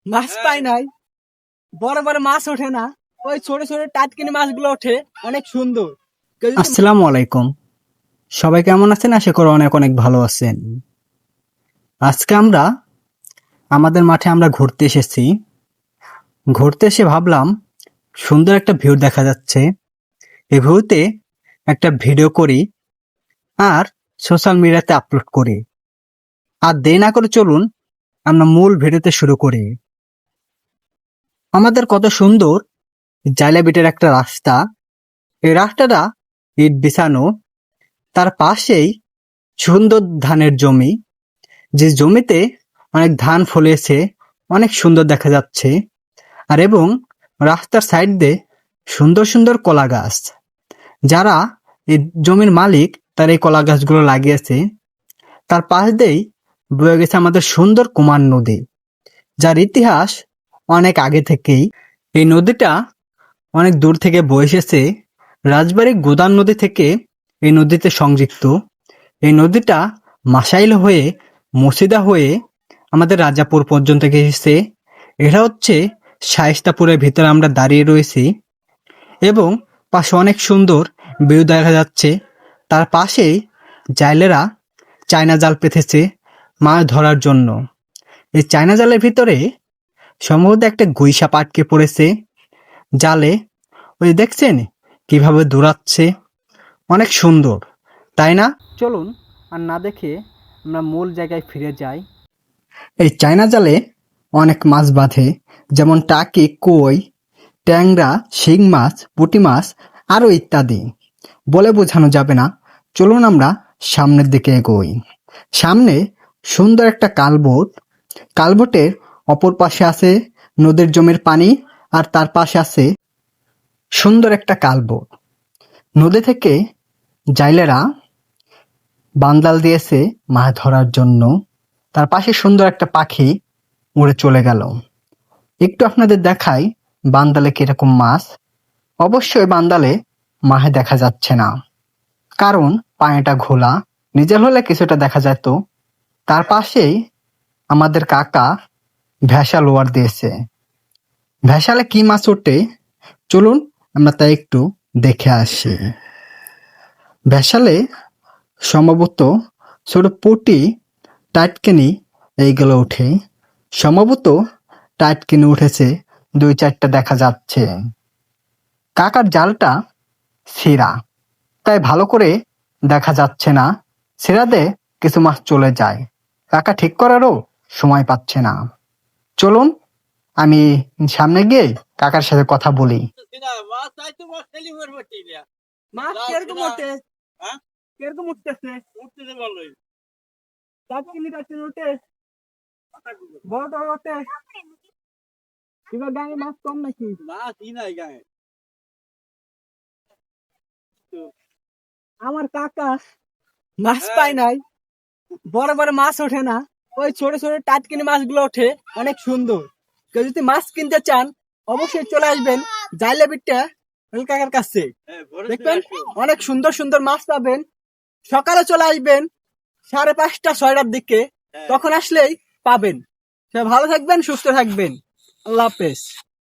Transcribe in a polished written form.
মাছ পাই নাই, বড় বড় মাছ ওঠে না, ওই ছোট ছোট টাটকিনি মাছগুলো ওঠে, অনেক সুন্দর। আসসালামু আলাইকুম। সবাই কেমন আছেন? আশা করি অনেক অনেক ভালো আছেন। আজকে আমাদের মাঠে আমরা ঘুরতে এসেছি। ঘুরতে এসে ভাবলাম সুন্দর একটা ভিউ দেখা যাচ্ছে, এই ভিউতে একটা ভিডিও করি আর সোশ্যাল মিডিয়াতে আপলোড করি। আর দেরি না করে চলুন আমরা মূল ভিডিওতে শুরু করি। আমাদের কত সুন্দর জাইলাবিটের একটা রাস্তা, এই রাস্তাটা ইট বিছানো, তার পাশেই সুন্দর ধানের জমি, যে জমিতে অনেক ধান ফলেছে, অনেক সুন্দর দেখা যাচ্ছে। আর এবং রাস্তার সাইড দিয়ে সুন্দর সুন্দর কলা গাছ, যারা এই জমির মালিক তারা এই কলা গাছগুলো লাগিয়েছে। তার পাশ দিয়েই বয়ে গেছে আমাদের সুন্দর কুমার নদী, যার ইতিহাস অনেক আগে থেকেই। এই নদীটা অনেক দূর থেকে বয়ে এসেছে, রাজবাড়ী গোদান নদী থেকে এই নদীতে সংযুক্ত। এই নদীটা মাসাইল হয়ে, মসিদা হয়ে আমাদের রাজাপুর পর্যন্ত এসেছে। এটা হচ্ছে শায়েস্তাপুরের ভিতরে আমরা দাঁড়িয়ে রয়েছি এবং পাশে অনেক সুন্দর ভিউ দেখা যাচ্ছে। তার পাশেই জাইলেরা চায়না জাল পেতেছে মাছ ধরার জন্য। এই চায়না জালের ভিতরে সম্ভবত একটা গুইসাপ আটকে পড়েছে জালে। ওই দেখছেন কিভাবে দৌড়াচ্ছে, অনেক সুন্দর, তাই না? চলুন আর না দেখে আমরা মূল জায়গায় ফিরে যাই। এই চায়না জালে অনেক মাছ বাঁধে, যেমন টাকি, কই, ট্যাংরা, শিং মাছ, পুঁটি মাছ আরও ইত্যাদি। বলে বোঝানো যাবে না। চলুন আমরা সামনের দিকে এগোই। সামনে সুন্দর একটা কালবোট, কালবোটের অপর পাশে আছে নদীর জমির পানি, আর তার পাশে আছে সুন্দর একটা কালবোট। নদী থেকে জাইলেরা বান্দাল দিয়েছে মাছ ধরার জন্য। তার পাশে সুন্দর একটা পাখি উড়ে চলে গেল। একটু আপনাদের দেখাই বান্দালে কিরকম মাছ। অবশ্যই বান্দালে মাহে দেখা যাচ্ছে না, কারণ পানিটা ঘোলা। নিজের হলে কিছুটা দেখা যেত। তার পাশেই আমাদের কাকা ভেসা লোয়ার দিয়েছে। ভেসালে কি মাছ ওঠে চলুন আমরা তাই একটু দেখে আসি। ভেসালে সম্ভবত ছোট পুঁটি, টাটকিনি এইগুলো উঠে। সম্ভবত টাটকিনি উঠেছে, 2-4টা দেখা যাচ্ছে। কাকার জালটা ছিঁড়া, তাই ভালো করে দেখা যাচ্ছে না। ছিঁড়াতে কিছু মাছ চলে যায়, কাকা ঠিক করারও সময় পাচ্ছে না। চলুন আমি সামনে গিয়ে কাকার সাথে কথা বলি। মাছ কিরকম ওঠে? কিরকম উঠতেছে? টাটকিনি টাটকিনি ওঠে, বড় বড় ওঠে। এবার গায়ে মাছ কম নাকি? আমার কাকা মাছ পায় নাই, বড় বড় মাছ ওঠে না, ওই ছোট ছোট টাটকিনি মাছগুলো ওঠে, অনেক সুন্দর। কেউ যদি মাছ কিনতে চান অবশ্যই চলে আসবেন জাইলাবিটটা কাকার কাছে। দেখবেন অনেক সুন্দর সুন্দর মাছ পাবেন। সকালে চলে আসবেন 5:30-6টার দিকে, তখন আসলেই পাবেন। সবাই ভালো থাকবেন, সুস্থ থাকবেন। আল্লাহ হাফেজ।